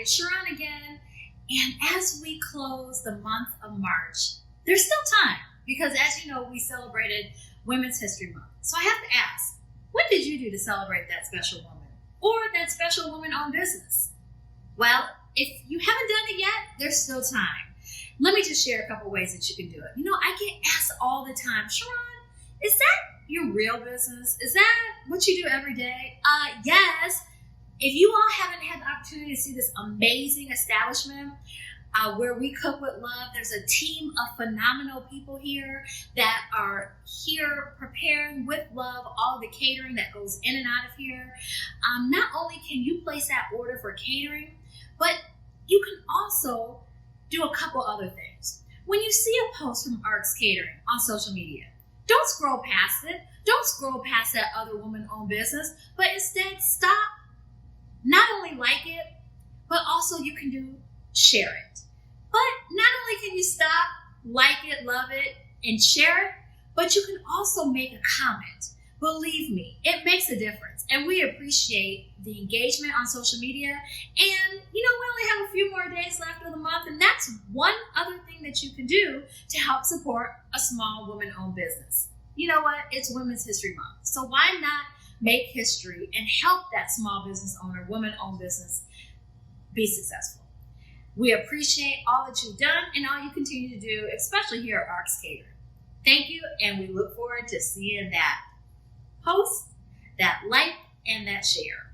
it's Cheron again. And as we close the month of March, there's still time because, as you know, we celebrated Women's History Month. So I have to ask, what did you do to celebrate that special woman or that special woman-owned business? Well, if you haven't done it yet, there's still time. Let me just share a couple ways that you can do it. You know, I get asked all the time, Cheron, is that your real business? Is that what you do every day? Yes. If you all haven't had the opportunity to see this amazing establishment where we cook with love, there's a team of phenomenal people here that are here preparing with love all the catering that goes in and out of here. Not only can you place that order for catering, but you can also do a couple other things. When you see a post from Arcs Catering on social media, don't scroll past it. Don't scroll past that other woman-owned business, but instead stop. Not only like it, but also you can share it. But not only can you stop, like it, love it, and share it, but you can also make a comment. Believe me, it makes a difference. And we appreciate the engagement on social media. And, you know, we only have a few more days left of the month. And that's one other thing that you can do to help support a small woman-owned business. You know what? It's Women's History Month. So why not make history and help that small business owner, woman-owned business be successful? We appreciate all that you've done and all you continue to do, especially here at Arcs Catering. Thank you, and we look forward to seeing that post, that like, and that share.